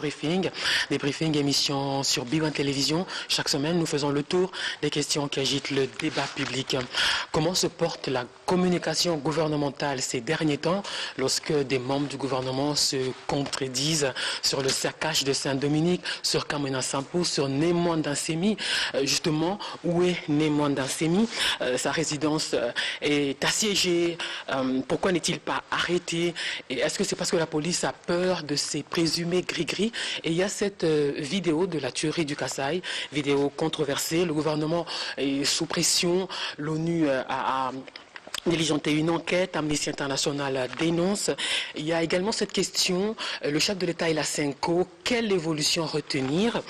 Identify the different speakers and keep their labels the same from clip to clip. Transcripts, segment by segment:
Speaker 1: débriefing. Débriefing, émission sur B1 Télévision. Chaque semaine, nous faisons le tour des questions qui agitent le débat public. Comment se porte la communication gouvernementale ces derniers temps lorsque des membres du gouvernement se contredisent sur le saccage de Saint-Dominique, sur Kamwina Sampo, sur Némoine Dansemi. Justement, où est Némoine Dansemi? Sa résidence est assiégée. Pourquoi n'est-il pas arrêté? Et est-ce que c'est parce que la police a peur de ces présumés gris-gris? Et il y a cette vidéo de la tuerie du Kasaï, vidéo controversée. Le gouvernement est sous pression. L'ONU a diligenté une enquête, Amnesty International dénonce. Il y a également cette question, le chef de l'État et la Senko, quelle évolution retenir?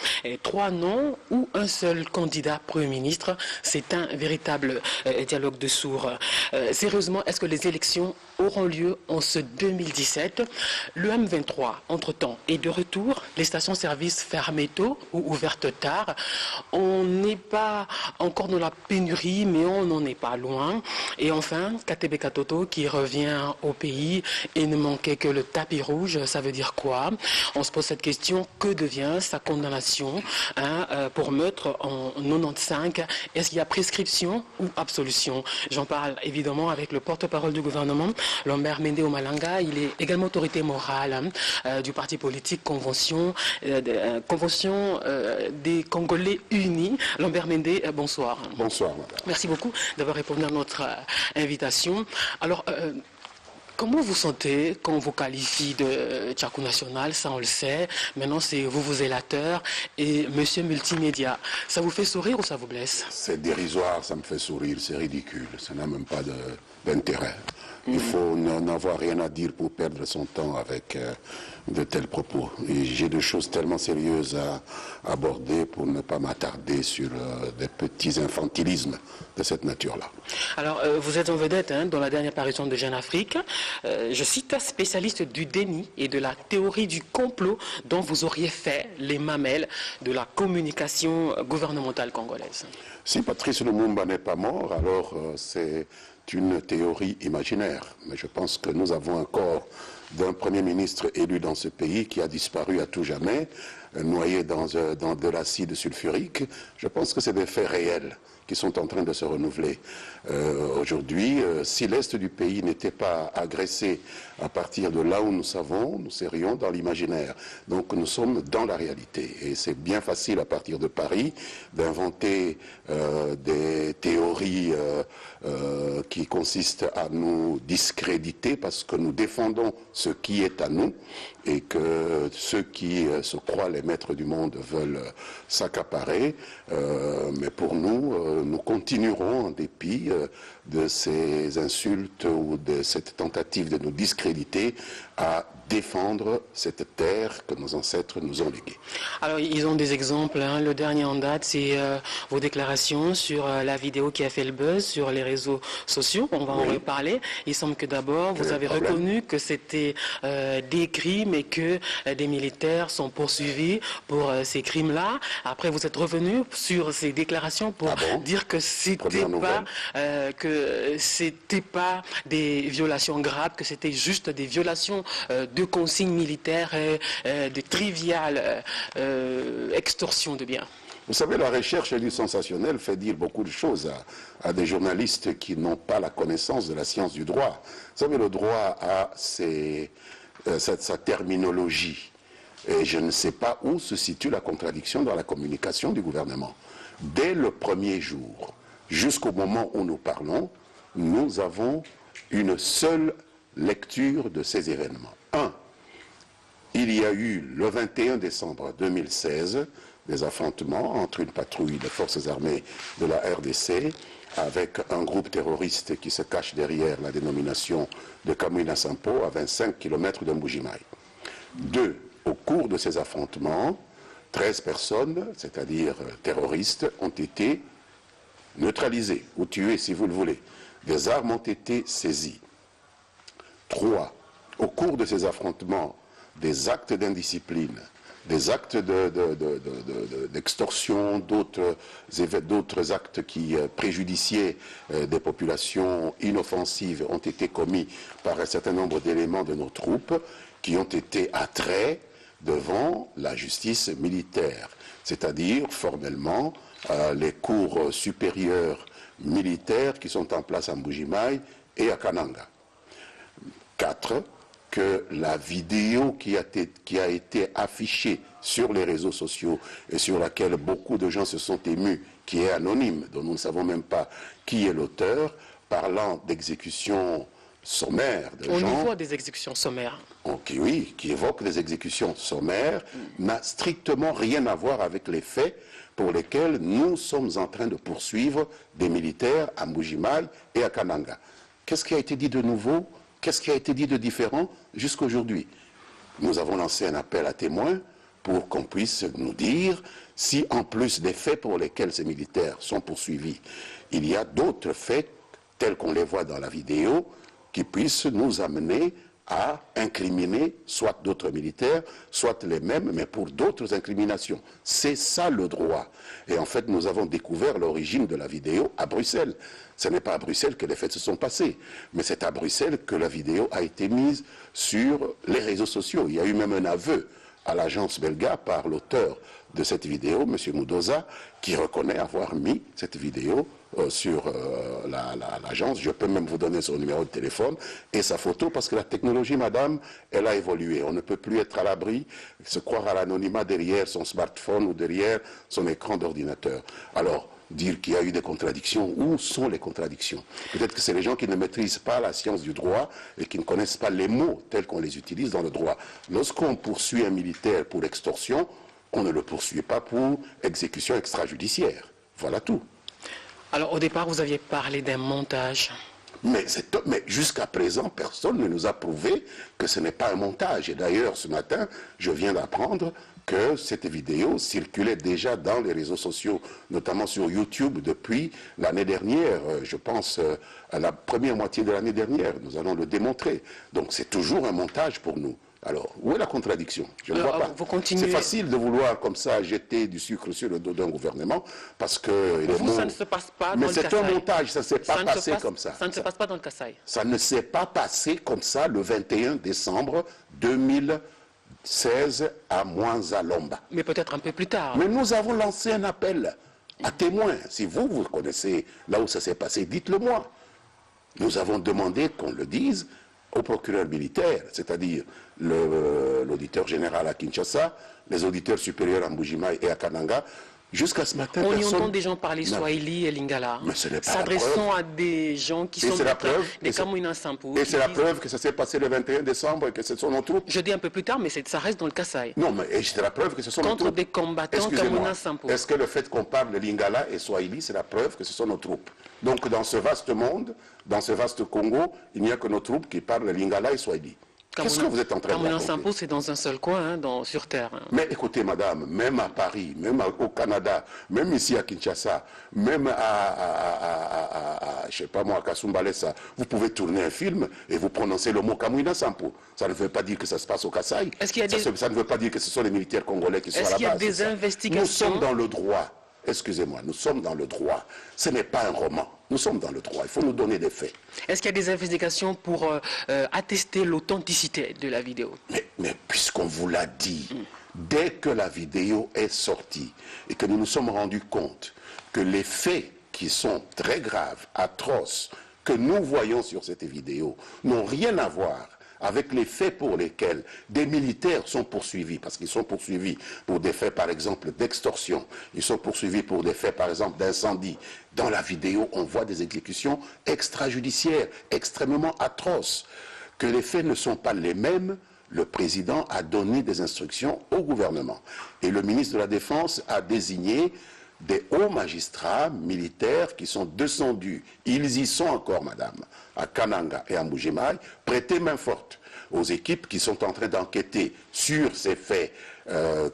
Speaker 1: 3 noms ou un seul candidat Premier ministre? C'est un véritable dialogue de sourds. Sérieusement, est-ce que les élections auront lieu en ce 2017? Le M23, entre-temps, est de retour. Les stations-service fermées tôt ou ouvertes tard. On n'est pas encore dans la pénurie, mais on n'en est pas loin. Et enfin, KTB Katoto qui revient au pays et ne manquait que le tapis rouge, ça veut dire quoi? On se pose cette question, que devient sa condamnation pour meurtre en 95? Est-ce qu'il y a prescription ou absolution? J'en parle évidemment avec le porte-parole du gouvernement, Lambert Mende Omalanga. Il est également autorité morale du parti politique Convention des Congolais Unis. Lambert Mende, bonsoir.
Speaker 2: Bonsoir, madame.
Speaker 1: Merci beaucoup d'avoir répondu à notre invitation. Alors, comment vous sentez quand on vous qualifie de Tchakou National? Ça, on le sait. Maintenant, c'est vous zélateur et monsieur multimédia. Ça vous fait sourire ou ça vous blesse?
Speaker 2: C'est dérisoire, ça me fait sourire, c'est ridicule. Ça n'a même pas d'intérêt. Il faut n'avoir rien à dire pour perdre son temps avec de tels propos. Et j'ai des choses tellement sérieuses à aborder pour ne pas m'attarder sur des petits infantilismes de cette nature-là.
Speaker 1: Alors, vous êtes en vedette dans la dernière parution de Jeune Afrique. Je cite un spécialiste du déni et de la théorie du complot dont vous auriez fait les mamelles de la communication gouvernementale congolaise.
Speaker 2: Si Patrice Lumumba n'est pas mort, alors c'est une théorie imaginaire. Mais je pense que nous avons un corps d'un Premier ministre élu dans ce pays qui a disparu à tout jamais, noyé dans de l'acide sulfurique. Je pense que c'est des faits réels qui sont en train de se renouveler. Aujourd'hui, si l'Est du pays n'était pas agressé à partir de là où nous savons, nous serions dans l'imaginaire. Donc nous sommes dans la réalité. Et c'est bien facile à partir de Paris d'inventer des théories qui consistent à nous discréditer parce que nous défendons ce qui est à nous et que ceux qui se croient les maîtres du monde veulent s'accaparer. Mais pour nous, nous continuerons en dépit de ces insultes ou de cette tentative de nous discréditer à défendre cette terre que nos ancêtres nous ont léguée.
Speaker 1: Alors, ils ont des exemples. Le dernier en date, c'est vos déclarations sur la vidéo qui a fait le buzz sur les réseaux sociaux. On va en reparler. Il semble que d'abord, vous avez reconnu que c'était des crimes et que des militaires sont poursuivis pour ces crimes-là. Après, vous êtes revenu sur ces déclarations pour dire que c'était pas des violations graves, que c'était juste des violations de consignes militaires et de triviales extorsions de biens.
Speaker 2: Vous savez, la recherche du sensationnel fait dire beaucoup de choses à des journalistes qui n'ont pas la connaissance de la science du droit. Vous savez, le droit a sa terminologie. Et je ne sais pas où se situe la contradiction dans la communication du gouvernement. Dès le premier jour, jusqu'au moment où nous parlons, nous avons une seule lecture de ces événements. 1. Il y a eu le 21 décembre 2016 des affrontements entre une patrouille des forces armées de la RDC avec un groupe terroriste qui se cache derrière la dénomination de Kamwina Sampo à 25 km de Mbujimaï. 2. Au cours de ces affrontements, 13 personnes, c'est-à-dire terroristes, ont été neutralisées ou tuées si vous le voulez. Des armes ont été saisies. 3. Au cours de ces affrontements, des actes d'indiscipline, des actes d'extorsion, d'autres actes qui préjudiciaient des populations inoffensives ont été commis par un certain nombre d'éléments de nos troupes qui ont été attraits devant la justice militaire, c'est-à-dire formellement les cours supérieurs militaires qui sont en place à Mbuji-Mayi et à Kananga. 4. Que la vidéo qui a été affichée sur les réseaux sociaux et sur laquelle beaucoup de gens se sont émus, qui est anonyme, dont nous ne savons même pas qui est l'auteur, parlant d'exécutions sommaires de gens...
Speaker 1: Au niveau des exécutions sommaires.
Speaker 2: Okay, oui, qui évoque des exécutions sommaires, n'a strictement rien à voir avec les faits pour lesquels nous sommes en train de poursuivre des militaires à Mbuji-Mayi et à Kananga. Qu'est-ce qui a été dit de nouveau? Qu'est-ce qui a été dit de différent jusqu'à aujourd'hui? Nous avons lancé un appel à témoins pour qu'on puisse nous dire si, en plus des faits pour lesquels ces militaires sont poursuivis, il y a d'autres faits, tels qu'on les voit dans la vidéo, qui puissent nous amener à incriminer soit d'autres militaires, soit les mêmes, mais pour d'autres incriminations. C'est ça le droit. Et en fait, nous avons découvert l'origine de la vidéo à Bruxelles. Ce n'est pas à Bruxelles que les faits se sont passés, mais c'est à Bruxelles que la vidéo a été mise sur les réseaux sociaux. Il y a eu même un aveu à l'agence belga par l'auteur de cette vidéo, M. Moudoza, qui reconnaît avoir mis cette vidéo sur l'agence. Je peux même vous donner son numéro de téléphone et sa photo, parce que la technologie, madame, elle a évolué. On ne peut plus être à l'abri, se croire à l'anonymat derrière son smartphone ou derrière son écran d'ordinateur. Alors, dire qu'il y a eu des contradictions, où sont les contradictions? Peut-être que c'est les gens qui ne maîtrisent pas la science du droit et qui ne connaissent pas les mots tels qu'on les utilise dans le droit. Lorsqu'on poursuit un militaire pour extorsion, on ne le poursuit pas pour exécution extrajudiciaire. Voilà tout.
Speaker 1: Alors au départ, vous aviez parlé d'un montage.
Speaker 2: Mais jusqu'à présent, personne ne nous a prouvé que ce n'est pas un montage. Et d'ailleurs, ce matin, je viens d'apprendre que cette vidéo circulait déjà dans les réseaux sociaux, notamment sur YouTube, depuis l'année dernière, je pense à la première moitié de l'année dernière. Nous allons le démontrer. Donc c'est toujours un montage pour nous. Alors, où est la contradiction? Je ne vois pas. C'est facile de vouloir comme ça jeter du sucre sur le dos d'un gouvernement parce que...
Speaker 1: ça ne se passe pas dans le Kasaï.
Speaker 2: Mais c'est un montage, ça ne s'est pas passé comme ça.
Speaker 1: Ça ne se passe pas dans le Kasaï.
Speaker 2: Ça ne s'est pas passé comme ça le 21 décembre 2016 à Mwanza-Lomba.
Speaker 1: Mais peut-être un peu plus tard.
Speaker 2: Mais nous avons lancé un appel à témoins. Si vous connaissez là où ça s'est passé, dites-le moi. Nous avons demandé qu'on le dise au procureur militaire, c'est-à-dire l'auditeur général à Kinshasa, les auditeurs supérieurs à Mbuji-Mayi et à Kananga. Jusqu'à ce matin,
Speaker 1: on y entend des gens parler Swahili et Lingala, s'adressant à des gens qui sont des Kamouina Sampo.
Speaker 2: Et c'est la preuve que ça s'est passé le 21 décembre et que ce sont nos troupes.
Speaker 1: Je dis un peu plus tard, mais ça reste dans le Kasaï.
Speaker 2: Non, mais c'est la preuve que ce sont nos troupes.
Speaker 1: Contre des combattants Kamouina Sampo.
Speaker 2: Est-ce que le fait qu'on parle de Lingala et Swahili, c'est la preuve que ce sont nos troupes? Donc dans ce vaste monde, dans ce vaste Congo, il n'y a que nos troupes qui parlent Lingala et Swahili. Qu'est-ce que vous êtes en train de raconter?
Speaker 1: Kamouina Sampo, c'est dans un seul coin, sur Terre.
Speaker 2: Mais écoutez, madame, même à Paris, même au Canada, même ici à Kinshasa, même je sais pas moi, à Kasumbalesa, vous pouvez tourner un film et vous prononcez le mot Kamouina Sampo. Ça ne veut pas dire que ça se passe au Kasaï. Ça ne veut pas dire que ce sont les militaires congolais qui sont à la base.
Speaker 1: Est-ce qu'il y a des investigations?
Speaker 2: Nous sommes dans le droit. Excusez-moi, nous sommes dans le droit. Ce n'est pas un roman. Nous sommes dans le droit. Il faut nous donner des faits.
Speaker 1: Est-ce qu'il y a des investigations pour attester l'authenticité de la vidéo?
Speaker 2: Mais puisqu'on vous l'a dit, dès que la vidéo est sortie et que nous nous sommes rendus compte que les faits qui sont très graves, atroces, que nous voyons sur cette vidéo n'ont rien à voir avec les faits pour lesquels des militaires sont poursuivis, parce qu'ils sont poursuivis pour des faits, par exemple, d'extorsion, ils sont poursuivis pour des faits, par exemple, d'incendie. Dans la vidéo, on voit des exécutions extrajudiciaires, extrêmement atroces. Que les faits ne sont pas les mêmes, le président a donné des instructions au gouvernement. Et le ministre de la Défense a désigné des hauts magistrats militaires qui sont descendus, ils y sont encore, madame, à Kananga et à Mbuji-Mayi, prêter main forte aux équipes qui sont en train d'enquêter sur ces faits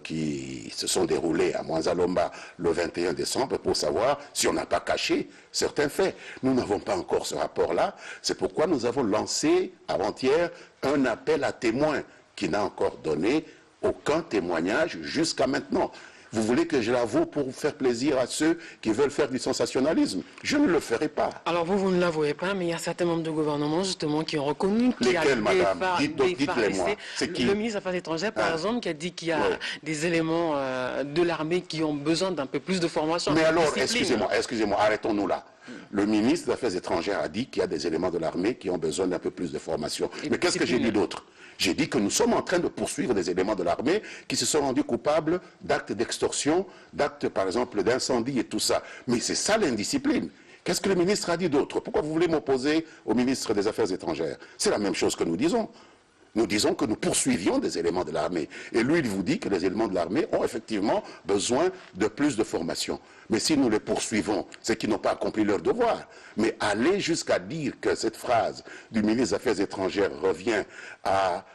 Speaker 2: qui se sont déroulés à Mwanza-Lomba le 21 décembre pour savoir si on n'a pas caché certains faits. Nous n'avons pas encore ce rapport-là, c'est pourquoi nous avons lancé avant-hier un appel à témoins qui n'a encore donné aucun témoignage jusqu'à maintenant. Vous voulez que je l'avoue pour faire plaisir à ceux qui veulent faire du sensationnalisme? Je ne le ferai pas.
Speaker 1: Alors vous ne l'avouez pas, mais il y a certains membres du gouvernement justement qui ont reconnu qu'il y a
Speaker 2: Lesquels, madame? Dites-les-moi. C'est qui?
Speaker 1: Le ministre des Affaires étrangères, par exemple, qui a dit qu'il y a des éléments de l'armée qui ont besoin d'un peu plus de formation.
Speaker 2: Mais alors, excusez-moi, arrêtons-nous là. Le ministre des Affaires étrangères a dit qu'il y a des éléments de l'armée qui ont besoin d'un peu plus de formation. Mais qu'est-ce que j'ai dit d'autre? J'ai dit que nous sommes en train de poursuivre des éléments de l'armée qui se sont rendus coupables d'actes d'extorsion, d'actes, par exemple, d'incendie et tout ça. Mais c'est ça l'indiscipline. Qu'est-ce que le ministre a dit d'autre? Pourquoi vous voulez m'opposer au ministre des Affaires étrangères? C'est la même chose que nous disons. Nous disons que nous poursuivions des éléments de l'armée. Et lui, il vous dit que les éléments de l'armée ont effectivement besoin de plus de formation. Mais si nous les poursuivons, c'est qu'ils n'ont pas accompli leur devoir. Mais aller jusqu'à dire que cette phrase du ministre des Affaires étrangères revient à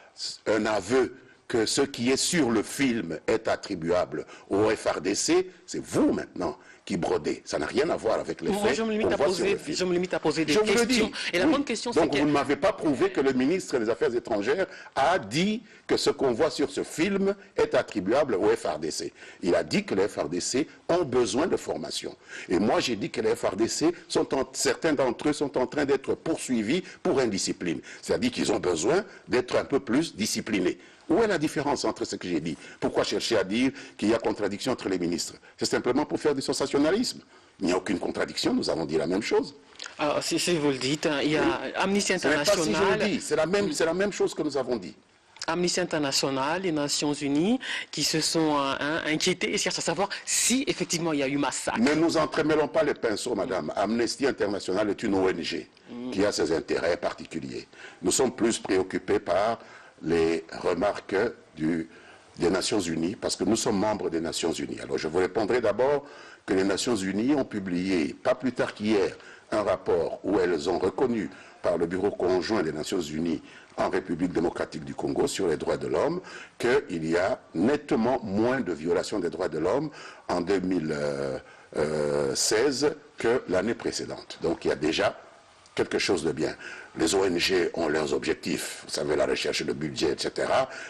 Speaker 2: un aveu que ce qui est sur le film est attribuable au FRDC, c'est vous maintenant qui brodez. Ça n'a rien à voir avec les faits.
Speaker 1: Je me limite à poser des questions. Et la bonne question, c'est
Speaker 2: donc vous ne m'avez pas prouvé que le ministre des Affaires étrangères a dit que ce qu'on voit sur ce film est attribuable au FRDC. Il a dit que les FRDC ont besoin de formation. Et moi, j'ai dit que les FRDC, certains d'entre eux sont en train d'être poursuivis pour indiscipline. C'est-à-dire qu'ils ont besoin d'être un peu plus disciplinés. Où est la différence entre ce que j'ai dit? Pourquoi chercher à dire qu'il y a contradiction entre les ministres? C'est simplement pour faire du sensationnalisme. Il n'y a aucune contradiction, nous avons dit la même chose.
Speaker 1: Alors, si vous le dites, il y a Amnesty International...
Speaker 2: Ce n'est pas si je le dis, c'est la même chose que nous avons dit.
Speaker 1: Amnesty International, les Nations Unies, qui se sont inquiétés et cherchent à savoir si effectivement il y a eu massacre.
Speaker 2: Ne nous entremêlons pas les pinceaux, madame. Amnesty International est une ONG qui a ses intérêts particuliers. Nous sommes plus préoccupés par les remarques des Nations Unies, parce que nous sommes membres des Nations Unies. Alors je vous répondrai d'abord que les Nations Unies ont publié, pas plus tard qu'hier, un rapport où elles ont reconnu par le Bureau conjoint des Nations Unies en République démocratique du Congo sur les droits de l'homme qu'il y a nettement moins de violations des droits de l'homme en 2016 que l'année précédente. Donc il y a déjà quelque chose de bien. Les ONG ont leurs objectifs, vous savez, la recherche de budget, etc.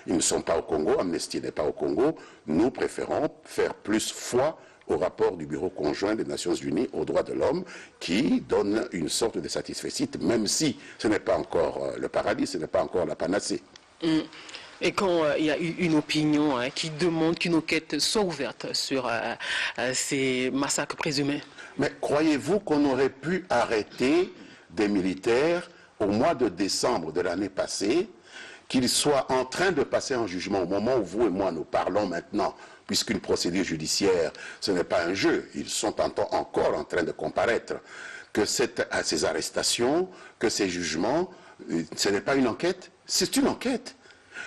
Speaker 2: Ils ne sont pas au Congo, Amnesty n'est pas au Congo. Nous préférons faire plus foi au rapport du Bureau conjoint des Nations Unies aux droits de l'homme qui donne une sorte de satisfecit, même si ce n'est pas encore le paradis, ce n'est pas encore la panacée.
Speaker 1: Et quand il y a eu une opinion qui demande qu'une enquête soit ouverte sur ces massacres présumés?
Speaker 2: Mais croyez-vous qu'on aurait pu arrêter des militaires au mois de décembre de l'année passée, qu'ils soient en train de passer en jugement au moment où vous et moi nous parlons maintenant, puisqu'une procédure judiciaire, ce n'est pas un jeu, ils sont encore en train de comparaître, que ces arrestations, que ces jugements, ce n'est pas une enquête, c'est une enquête.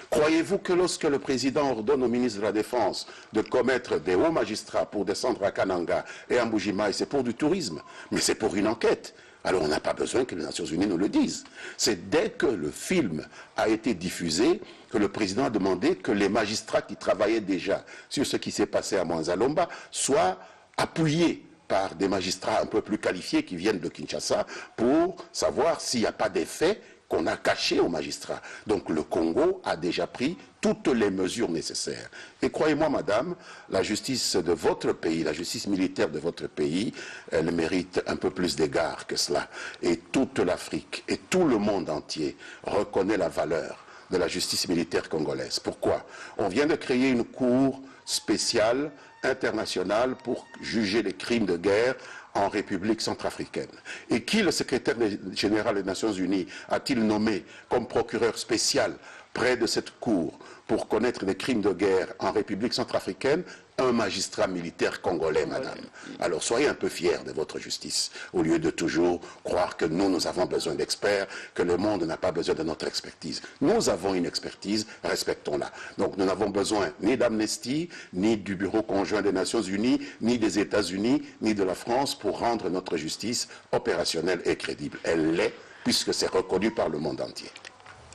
Speaker 2: Croyez-vous que lorsque le président ordonne au ministre de la Défense de commettre des hauts magistrats pour descendre à Kananga et à Mbujimaï, c'est pour du tourisme, mais c'est pour une enquête? Alors on n'a pas besoin que les Nations Unies nous le disent. C'est dès que le film a été diffusé que le président a demandé que les magistrats qui travaillaient déjà sur ce qui s'est passé à Mwanzalomba soient appuyés par des magistrats un peu plus qualifiés qui viennent de Kinshasa pour savoir s'il n'y a pas des faits qu'on a cachés aux magistrats. Donc le Congo a déjà pris toutes les mesures nécessaires. Et croyez-moi, madame, la justice de votre pays, la justice militaire de votre pays, elle mérite un peu plus d'égard que cela. Et toute l'Afrique et tout le monde entier reconnaît la valeur de la justice militaire congolaise. Pourquoi? On vient de créer une cour spéciale internationale pour juger les crimes de guerre en République centrafricaine. Et qui le secrétaire général des Nations Unies a-t-il nommé comme procureur spécial près de cette cour pour connaître des crimes de guerre en République centrafricaine? Un magistrat militaire congolais, madame. Alors soyez un peu fiers de votre justice, au lieu de toujours croire que nous avons besoin d'experts, que le monde n'a pas besoin de notre expertise. Nous avons une expertise, respectons-la. Donc nous n'avons besoin ni d'Amnesty, ni du Bureau conjoint des Nations Unies, ni des États-Unis, ni de la France pour rendre notre justice opérationnelle et crédible. Elle l'est, puisque c'est reconnu par le monde entier.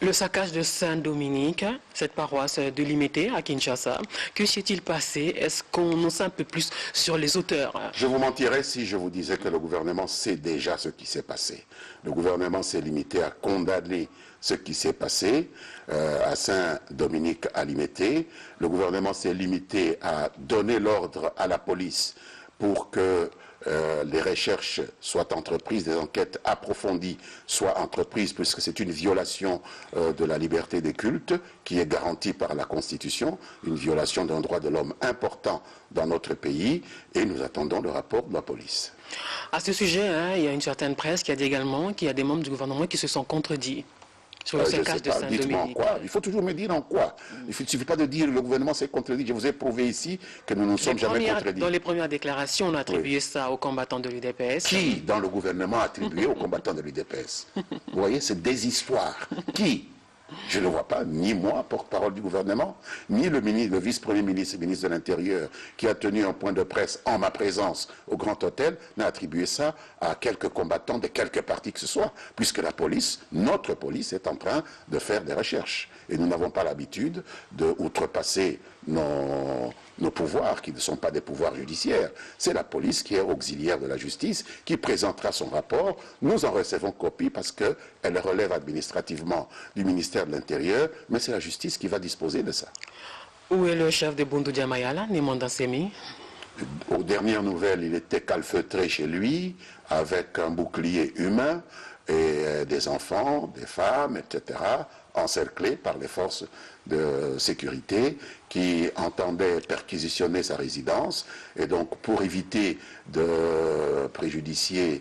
Speaker 1: Le saccage de Saint-Dominique, cette paroisse de Limité à Kinshasa, que s'est-il passé? Est-ce qu'on en sait un peu plus sur les auteurs?
Speaker 2: Je vous mentirais si je vous disais que le gouvernement sait déjà ce qui s'est passé. Le gouvernement s'est limité à condamner ce qui s'est passé à Saint-Dominique à Limité. Le gouvernement s'est limité à donner l'ordre à la police pour que les recherches soient entreprises, des enquêtes approfondies soient entreprises, puisque c'est une violation de la liberté des cultes qui est garantie par la Constitution, une violation d'un droit de l'homme important dans notre pays, et nous attendons le rapport de la police.
Speaker 1: À ce sujet, il y a une certaine presse qui a dit également qu'il y a des membres du gouvernement qui se sont contredits. Sur le saccage de Saint-Dominique.
Speaker 2: Dites-moi en quoi. Il faut toujours me dire en quoi. Il ne suffit pas de dire le gouvernement s'est contredit. Je vous ai prouvé ici que nous ne nous sommes jamais contredits.
Speaker 1: Dans les premières déclarations, on a attribué ça aux combattants de l'UDPS.
Speaker 2: Qui, dans le gouvernement, a attribué aux combattants de l'UDPS? Vous voyez, c'est des histoires. Qui? Je ne vois pas, ni moi, porte-parole du gouvernement, ni le vice-premier ministre et ministre de l'Intérieur, qui a tenu un point de presse en ma présence au Grand Hôtel, n'a attribué ça à quelques combattants de quelques partis que ce soit, puisque la police, notre police, est en train de faire des recherches. Et nous n'avons pas l'habitude d'outrepasser nos pouvoirs, qui ne sont pas des pouvoirs judiciaires. C'est la police qui est auxiliaire de la justice, qui présentera son rapport. Nous en recevons copie parce qu'elle relève administrativement du ministère de l'Intérieur, mais c'est la justice qui va disposer de ça.
Speaker 1: Où est le chef de Bundu Diamayala, Nimonda Semi?
Speaker 2: Aux dernières nouvelles, il était calfeutré chez lui, avec un bouclier humain, et des enfants, des femmes, etc., encerclés par les forces de sécurité qui entendaient perquisitionner sa résidence. Et donc, pour éviter de préjudicier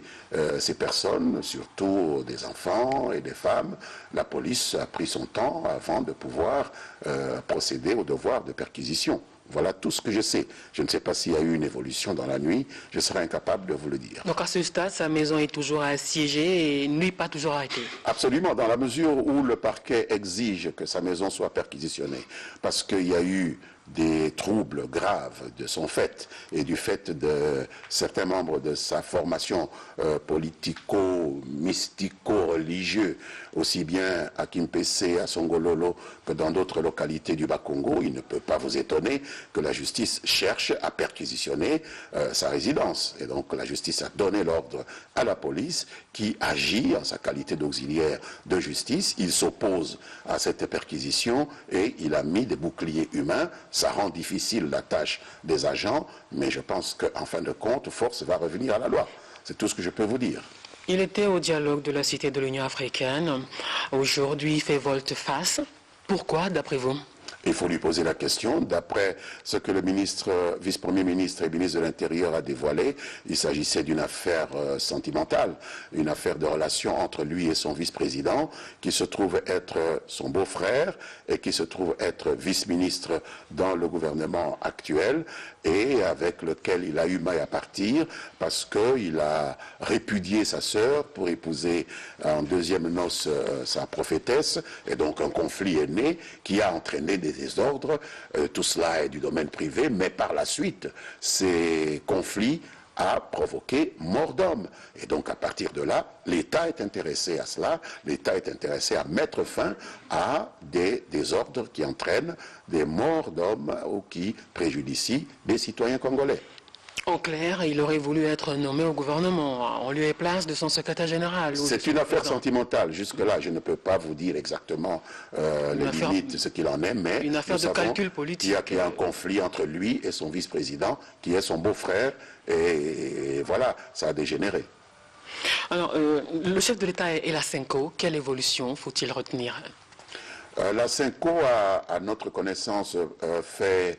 Speaker 2: ces personnes, surtout des enfants et des femmes, la police a pris son temps avant de pouvoir procéder au devoir de perquisition. Voilà tout ce que je sais. Je ne sais pas s'il y a eu une évolution dans la nuit. Je serai incapable de vous le dire.
Speaker 1: Donc à ce stade, sa maison est toujours assiégée et lui pas toujours arrêté.
Speaker 2: Absolument, dans la mesure où le parquet exige que sa maison soit perquisitionnée. Parce qu'il y a eu des troubles graves de son fait et du fait de certains membres de sa formation politico-mystico-religieux, aussi bien à Kimpese, à Songololo que dans d'autres localités du Bas-Congo. Il ne peut pas vous étonner que la justice cherche à perquisitionner sa résidence. Et donc la justice a donné l'ordre à la police qui agit en sa qualité d'auxiliaire de justice. Il s'oppose à cette perquisition et il a mis des boucliers humains. Ça rend difficile la tâche des agents, mais je pense qu'en fin de compte, force va revenir à la loi. C'est tout ce que je peux vous dire.
Speaker 1: Il était au dialogue de la Cité de l'Union africaine. Aujourd'hui, il fait volte-face. Pourquoi, d'après vous?
Speaker 2: Il faut lui poser la question. D'après ce que le vice-premier ministre et ministre de l'Intérieur a dévoilé, il s'agissait d'une affaire sentimentale, une affaire de relation entre lui et son vice-président, qui se trouve être son beau-frère et qui se trouve être vice-ministre dans le gouvernement actuel et avec lequel il a eu maille à partir parce qu'il a répudié sa sœur pour épouser en deuxième noce sa prophétesse, et donc un conflit est né qui a entraîné des désordres. Tout cela est du domaine privé, mais par la suite, ces conflits a provoqué mort d'homme. Et donc à partir de là, l'État est intéressé à cela, l'État est intéressé à mettre fin à des désordres qui entraînent des morts d'hommes ou qui préjudicient des citoyens congolais.
Speaker 1: En clair, il aurait voulu être nommé au gouvernement, en lieu et place de son secrétaire général.
Speaker 2: C'est une affaire sentimentale. Jusque-là, je ne peux pas vous dire exactement les limites, ce qu'il en est, mais
Speaker 1: une affaire de calcul politique.
Speaker 2: Il y a un conflit entre lui et son vice-président, qui est son beau-frère, et voilà, ça a dégénéré.
Speaker 1: Alors, le chef de l'État et la CENCO, quelle évolution faut-il retenir?
Speaker 2: La CENCO a, à notre connaissance, fait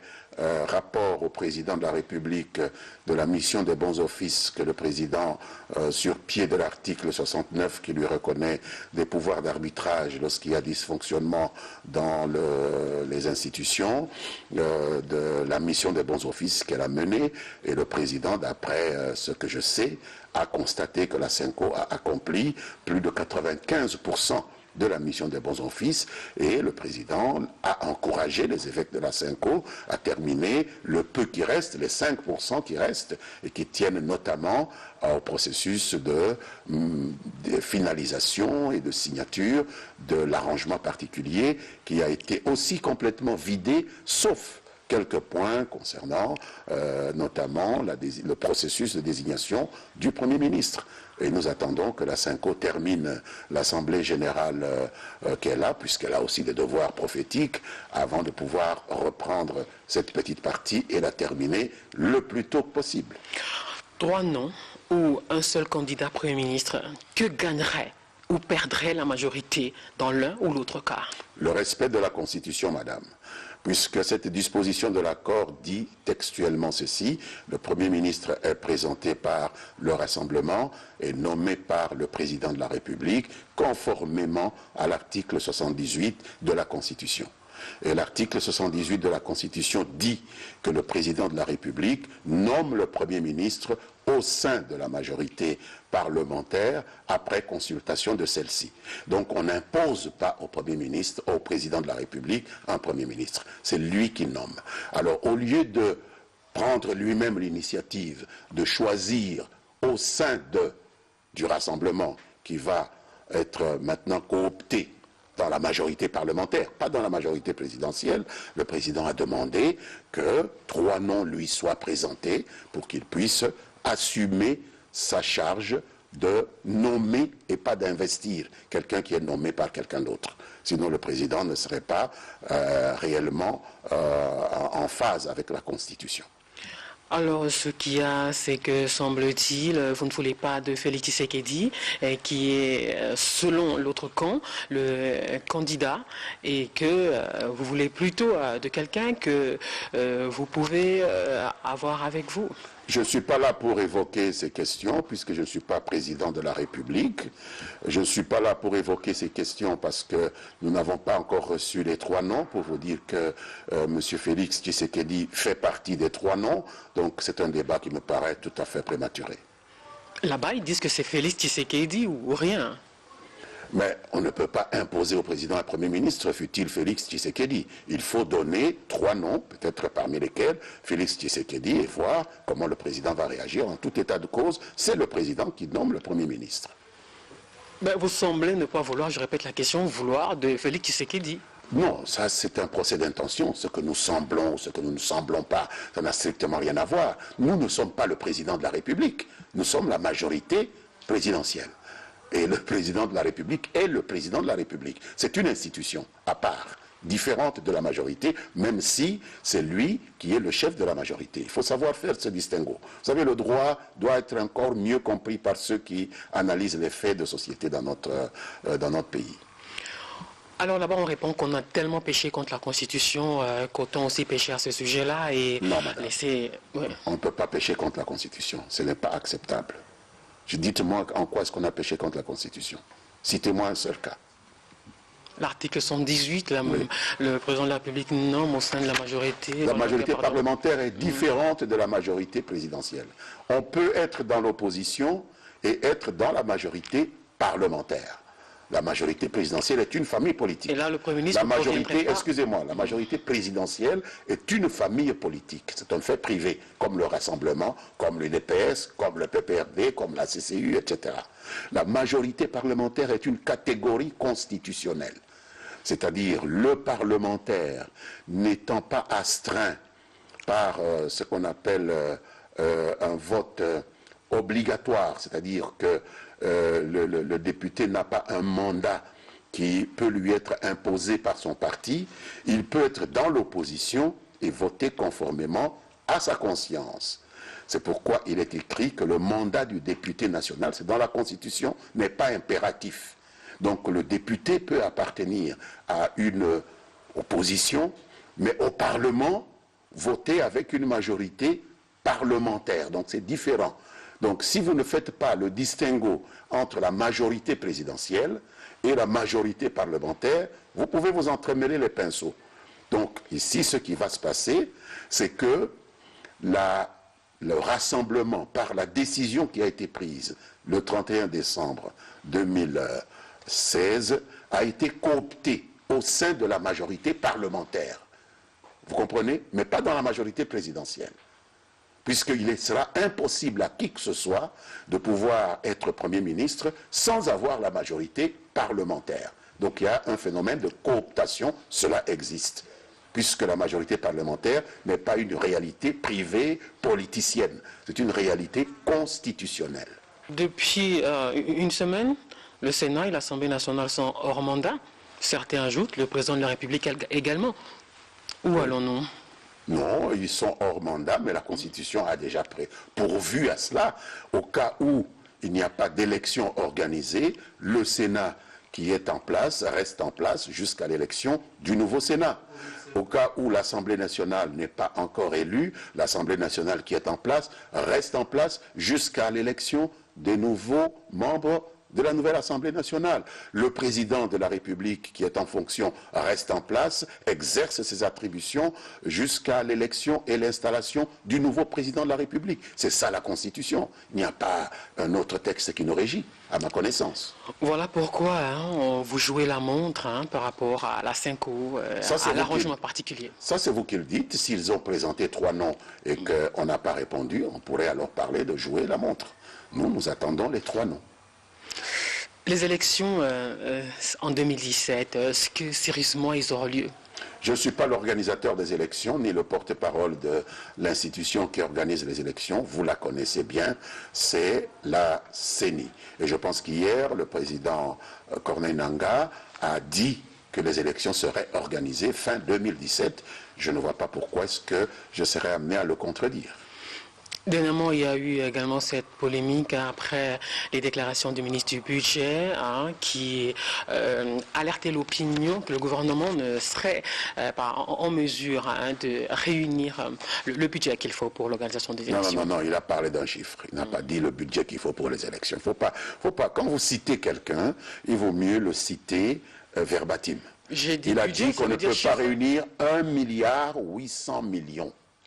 Speaker 2: rapport au président de la République de la mission des bons offices que le président, sur pied de l'article 69, qui lui reconnaît des pouvoirs d'arbitrage lorsqu'il y a dysfonctionnement dans les institutions, de la mission des bons offices qu'elle a menée. Et le président, d'après ce que je sais, a constaté que la CENCO a accompli plus de 95% de la mission des bons offices, et le président a encouragé les évêques de la Cinco à terminer le peu qui reste, les 5% qui restent, et qui tiennent notamment au processus de finalisation et de signature de l'arrangement particulier qui a été aussi complètement vidé, sauf quelques points concernant notamment le processus de désignation du Premier ministre. Et nous attendons que la Cinco termine l'Assemblée générale qu'elle a, puisqu'elle a aussi des devoirs prophétiques, avant de pouvoir reprendre cette petite partie et la terminer le plus tôt possible.
Speaker 1: 3 noms ou un seul candidat Premier ministre, que gagnerait ou perdrait la majorité dans l'un ou l'autre cas?
Speaker 2: Le respect de la Constitution, madame. Puisque cette disposition de l'accord dit textuellement ceci, le Premier ministre est présenté par le Rassemblement et nommé par le Président de la République, conformément à l'article 78 de la Constitution. Et l'article 78 de la Constitution dit que le Président de la République nomme le Premier ministre au sein de la majorité parlementaire après consultation de celle-ci. Donc on n'impose pas au Premier ministre, au Président de la République, un Premier ministre. C'est lui qui nomme. Alors au lieu de prendre lui-même l'initiative de choisir au sein du Rassemblement qui va être maintenant coopté dans la majorité parlementaire, pas dans la majorité présidentielle, le président a demandé que 3 noms lui soient présentés pour qu'il puisse assumer sa charge de nommer et pas d'investir quelqu'un qui est nommé par quelqu'un d'autre. Sinon, le président ne serait pas réellement en phase avec la Constitution.
Speaker 1: Alors, ce qu'il y a, c'est que, semble-t-il, vous ne voulez pas de Félix Tshisekedi, qui est, selon l'autre camp, le candidat, et que vous voulez plutôt de quelqu'un que vous pouvez avoir avec vous.
Speaker 2: Je ne suis pas là pour évoquer ces questions, puisque je ne suis pas président de la République. Je ne suis pas là pour évoquer ces questions parce que nous n'avons pas encore reçu les 3 noms, pour vous dire que M. Félix Tshisekedi fait partie des 3 noms. Donc c'est un débat qui me paraît tout à fait prématuré.
Speaker 1: Là-bas, ils disent que c'est Félix Tshisekedi ou rien.
Speaker 2: Mais on ne peut pas imposer au président et Premier ministre, fût-il Félix Tshisekedi. Il faut donner 3 noms, peut-être parmi lesquels Félix Tshisekedi, et voir comment le président va réagir. En tout état de cause, c'est le président qui nomme le Premier ministre.
Speaker 1: Ben, vous semblez ne pas vouloir, je répète la question, vouloir de Félix Tshisekedi.
Speaker 2: Non, ça c'est un procès d'intention. Ce que nous semblons, ce que nous ne semblons pas, ça n'a strictement rien à voir. Nous ne sommes pas le président de la République. Nous sommes la majorité présidentielle. Et le président de la République est le président de la République. C'est une institution à part, différente de la majorité, même si c'est lui qui est le chef de la majorité. Il faut savoir faire ce distinguo. Vous savez, le droit doit être encore mieux compris par ceux qui analysent les faits de société dans notre pays.
Speaker 1: Alors là-bas, on répond qu'on a tellement péché contre la Constitution qu'autant aussi pécher à ce sujet-là et
Speaker 2: non, madame.
Speaker 1: laisser... Ouais.
Speaker 2: On ne peut pas pécher contre la Constitution. Ce n'est pas acceptable. Dites-moi en quoi est-ce qu'on a péché contre la Constitution. Citez-moi un seul cas.
Speaker 1: L'article 118,
Speaker 2: Oui.
Speaker 1: le président de la République nomme au sein de la majorité...
Speaker 2: La majorité parlementaire est différente de la majorité présidentielle. On peut être dans l'opposition et être dans la majorité parlementaire. La majorité présidentielle est une famille politique.
Speaker 1: Et là, le Premier ministre...
Speaker 2: La majorité, excusez-moi, la majorité présidentielle est une famille politique. C'est un fait privé, comme le Rassemblement, comme le DPS, comme le PPRD, comme la CCU, etc. La majorité parlementaire est une catégorie constitutionnelle. C'est-à-dire le parlementaire n'étant pas astreint par ce qu'on appelle un vote obligatoire, c'est-à-dire que le député n'a pas un mandat qui peut lui être imposé par son parti, il peut être dans l'opposition et voter conformément à sa conscience. C'est pourquoi il est écrit que le mandat du député national, c'est dans la Constitution, n'est pas impératif. Donc le député peut appartenir à une opposition, mais au Parlement, voter avec une majorité parlementaire. Donc c'est différent. Donc si vous ne faites pas le distinguo entre la majorité présidentielle et la majorité parlementaire, vous pouvez vous entremêler les pinceaux. Donc ici, ce qui va se passer, c'est que le rassemblement, par la décision qui a été prise le 31 décembre 2016, 2016 a été coopté au sein de la majorité parlementaire. Vous comprenez? Mais pas dans la majorité présidentielle. Puisqu'il sera impossible à qui que ce soit de pouvoir être Premier ministre sans avoir la majorité parlementaire. Donc il y a un phénomène de cooptation, cela existe, puisque la majorité parlementaire n'est pas une réalité privée politicienne, c'est une réalité constitutionnelle.
Speaker 1: Depuis une semaine, le Sénat et l'Assemblée nationale sont hors mandat. Certains ajoutent, le président de la République également. Où allons-nous?
Speaker 2: Non, ils sont hors mandat, mais la Constitution a déjà pourvu à cela. Au cas où il n'y a pas d'élection organisée, le Sénat qui est en place reste en place jusqu'à l'élection du nouveau Sénat. Au cas où l'Assemblée nationale n'est pas encore élue, l'Assemblée nationale qui est en place reste en place jusqu'à l'élection des nouveaux membres de la nouvelle Assemblée nationale. Le président de la République qui est en fonction reste en place, exerce ses attributions jusqu'à l'élection et l'installation du nouveau président de la République. C'est ça la Constitution. Il n'y a pas un autre texte qui nous régit, à ma connaissance.
Speaker 1: Voilà pourquoi vous jouez la montre par rapport à la Cinco, à l'arrangement particulier.
Speaker 2: Ça, c'est vous qui le dites. S'ils ont présenté 3 noms et qu'on n'a pas répondu, on pourrait alors parler de jouer la montre. Nous attendons les 3 noms.
Speaker 1: Les élections en 2017, est-ce que sérieusement ils auront lieu?
Speaker 2: Je ne suis pas l'organisateur des élections, ni le porte-parole de l'institution qui organise les élections. Vous la connaissez bien, c'est la CENI. Et je pense qu'hier, le président Corneille Nangaa a dit que les élections seraient organisées fin 2017. Je ne vois pas pourquoi est-ce que je serais amené à le contredire.
Speaker 1: Dernièrement, il y a eu également cette polémique après les déclarations du ministre du Budget qui alertait l'opinion que le gouvernement ne serait pas en mesure de réunir le budget qu'il faut pour l'organisation des élections.
Speaker 2: Non, il a parlé d'un chiffre. Il n'a pas dit le budget qu'il faut pour les élections. Il faut pas. Quand vous citez quelqu'un, il vaut mieux le citer verbatim. Il a dit qu'on ne peut pas réunir 1,8 milliard.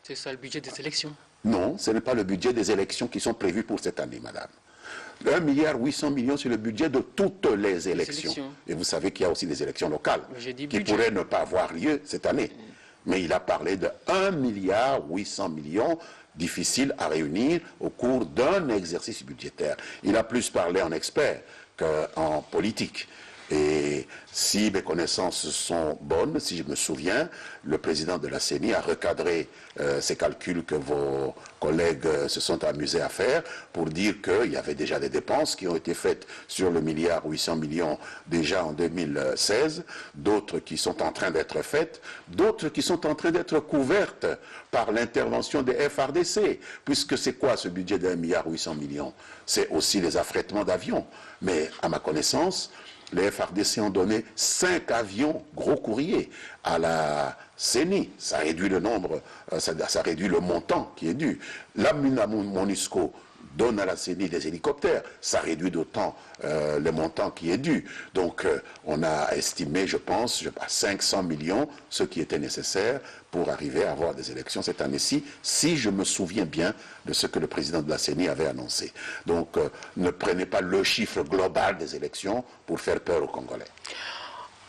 Speaker 1: C'est ça le budget des élections.
Speaker 2: Non, ce n'est pas le budget des élections qui sont prévues pour cette année, madame. 1,8 milliard, c'est le budget de toutes les élections. Et vous savez qu'il y a aussi des élections locales qui pourraient ne pas avoir lieu cette année. Mais il a parlé de 1,8 milliard difficile à réunir au cours d'un exercice budgétaire. Il a plus parlé en expert qu'en politique. Et si mes connaissances sont bonnes, si je me souviens, le président de la CENI a recadré ces calculs que vos collègues se sont amusés à faire pour dire qu'il y avait déjà des dépenses qui ont été faites sur le 1,8 milliard déjà en 2016, d'autres qui sont en train d'être faites, d'autres qui sont en train d'être couvertes par l'intervention des FRDC, puisque c'est quoi ce budget de 1,8 milliard? C'est aussi les affrètements d'avions. Mais à ma connaissance, les FRDC ont donné 5 avions gros courriers à la CENI. Ça réduit le nombre, ça réduit le montant qui est dû. La MONUSCO donne à la CENI des hélicoptères. Ça réduit d'autant le montant qui est dû. Donc on a estimé, je pense, à 500 millions ce qui était nécessaire pour arriver à avoir des élections cette année-ci, si je me souviens bien de ce que le président de la CENI avait annoncé. Donc ne prenez pas le chiffre global des élections pour faire peur aux Congolais.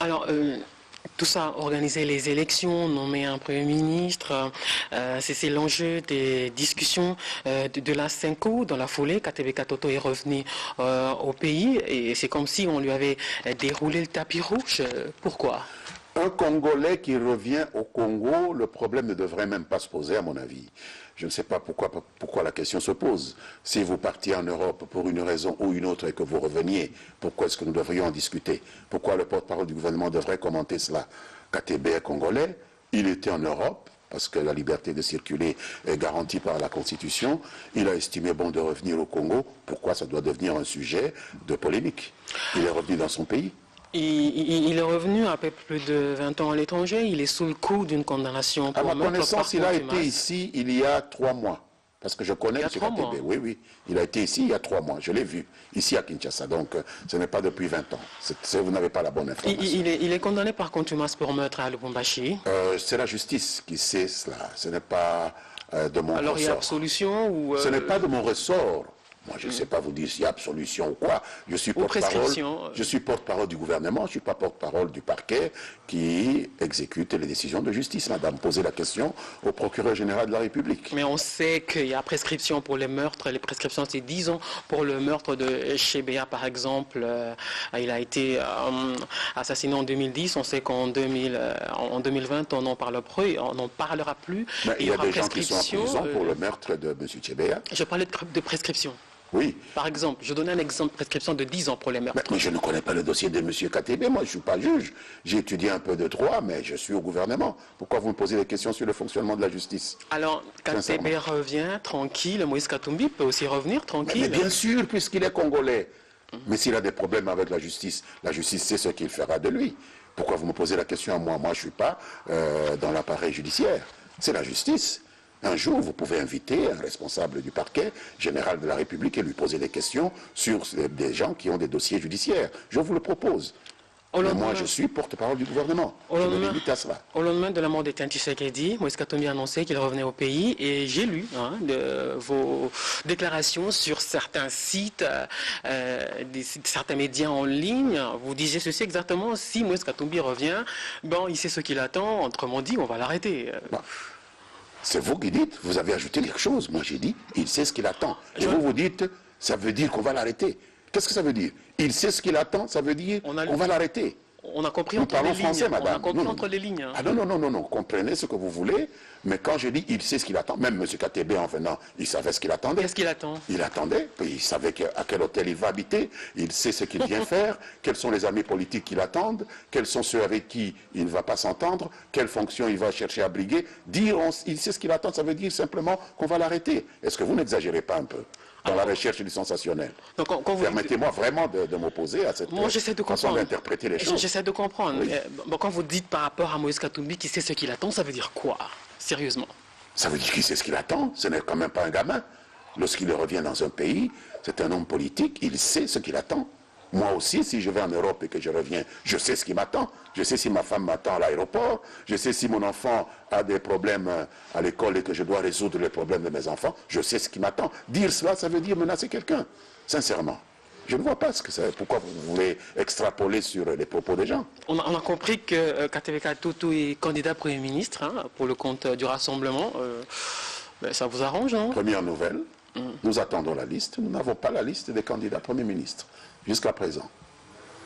Speaker 1: Alors, tout ça, organiser les élections, nommer un Premier ministre, c'est l'enjeu des discussions de la Cinco. Dans la foulée, Katebe Katoto est revenu au pays et c'est comme si on lui avait déroulé le tapis rouge. Pourquoi ?
Speaker 2: Un Congolais qui revient au Congo, le problème ne devrait même pas se poser à mon avis. Je ne sais pas pourquoi la question se pose. Si vous partiez en Europe pour une raison ou une autre et que vous reveniez, pourquoi est-ce que nous devrions en discuter? Pourquoi le porte-parole du gouvernement devrait commenter cela? Katebe est congolais, il était en Europe, parce que la liberté de circuler est garantie par la Constitution. Il a estimé bon de revenir au Congo. Pourquoi ça doit devenir un sujet de polémique? Il est revenu dans son pays.
Speaker 1: Il est revenu après plus de 20 ans à l'étranger. Il est sous le coup d'une condamnation pour
Speaker 2: meurtre. À ma connaissance, il a été ici il y a 3 mois. Parce que je connais M. Katebe. Oui. Il a été ici il y a 3 mois. Je l'ai vu, ici à Kinshasa. Donc, ce n'est pas depuis 20 ans. Vous n'avez pas la bonne information.
Speaker 1: Il est condamné par contumace pour meurtre à Lubumbashi.
Speaker 2: C'est la justice qui sait cela. Ce n'est pas de mon ressort.
Speaker 1: Alors, il y a absolution ou...
Speaker 2: Ce n'est pas de mon ressort. Moi, je ne sais pas vous dire s'il y a absolution ou quoi. Je suis porte-parole du gouvernement, je ne suis pas porte-parole du parquet qui exécute les décisions de justice. Madame, posez la question au procureur général de la République.
Speaker 1: Mais on sait qu'il y a prescription pour les meurtres. Les prescriptions, c'est 10 ans. Pour le meurtre de Chebea, par exemple, il a été assassiné en 2010. On sait qu'en 2020, on n'en parle plus, on n'en parlera plus.
Speaker 2: Mais il y a des gens qui sont en prison pour le meurtre de M. Chebea.
Speaker 1: Je parlais de prescription.
Speaker 2: Oui.
Speaker 1: Par exemple, je donnais un exemple de prescription de 10 ans pour les meurtres.
Speaker 2: Mais je ne connais pas le dossier de M. KTB, moi je ne suis pas juge. J'ai étudié un peu de droit, mais je suis au gouvernement. Pourquoi vous me posez des questions sur le fonctionnement de la justice?
Speaker 1: Alors, KTB revient tranquille, Moïse Katumbi peut aussi revenir tranquille.
Speaker 2: Mais bien sûr, puisqu'il est congolais. Mais s'il a des problèmes avec la justice sait ce qu'il fera de lui. Pourquoi vous me posez la question à moi? Moi je ne suis pas dans l'appareil judiciaire. C'est la justice. Un jour, vous pouvez inviter un responsable du parquet général de la République et lui poser des questions sur des gens qui ont des dossiers judiciaires. Je vous le propose. Mais moi, je suis porte-parole du gouvernement. Je me limite à cela.
Speaker 1: Au lendemain de la mort d'Etienne Tshisekedi, Moïse Katumbi a annoncé qu'il revenait au pays et j'ai lu vos déclarations sur certains sites, certains médias en ligne. Vous disiez ceci exactement: si Moïse Katumbi revient, bon, il sait ce qu'il attend. Autrement dit, on va l'arrêter.
Speaker 2: Bon. C'est vous qui dites, vous avez ajouté quelque chose. Moi j'ai dit, il sait ce qu'il attend. Et vous dites, ça veut dire qu'on va l'arrêter. Qu'est-ce que ça veut dire? Il sait ce qu'il attend, ça veut dire qu'on va l'arrêter.
Speaker 1: On a compris entre les lignes.
Speaker 2: Français, madame.
Speaker 1: On a compris entre les lignes.
Speaker 2: Ah non, comprenez ce que vous voulez, mais quand je dis il sait ce qu'il attend, même M. KTB en venant, il savait ce qu'il attendait.
Speaker 1: Qu'est-ce qu'il attend?
Speaker 2: Il attendait, il savait à quel hôtel il va habiter, il sait ce qu'il vient faire, quels sont les amis politiques qui l'attendent, quels sont ceux avec qui il ne va pas s'entendre, quelle fonction il va chercher à briguer. Dire il sait ce qu'il attend, ça veut dire simplement qu'on va l'arrêter. Est-ce que vous n'exagérez pas un peu dans la recherche du sensationnel? Permettez-moi vraiment de m'opposer à cette façon d'interpréter les choses.
Speaker 1: J'essaie de comprendre.
Speaker 2: Oui.
Speaker 1: Quand vous dites par rapport à Moïse Katumbi qui sait ce qu'il attend, ça veut dire quoi? Sérieusement?
Speaker 2: Ça veut dire qu'il sait ce qu'il attend. Ce n'est quand même pas un gamin. Lorsqu'il revient dans un pays, c'est un homme politique, il sait ce qu'il attend. Moi aussi, si je vais en Europe et que je reviens, je sais ce qui m'attend. Je sais si ma femme m'attend à l'aéroport. Je sais si mon enfant a des problèmes à l'école et que je dois résoudre les problèmes de mes enfants. Je sais ce qui m'attend. Dire cela, ça veut dire menacer quelqu'un. Sincèrement. Je ne vois pas ce que c'est. Pourquoi vous voulez extrapoler sur les propos des gens?
Speaker 1: On a compris que KTB Katutu est candidat Premier ministre pour le compte du Rassemblement. Ça vous arrange, non?
Speaker 2: Première nouvelle, nous attendons la liste. Nous n'avons pas la liste des candidats Premier ministre jusqu'à présent.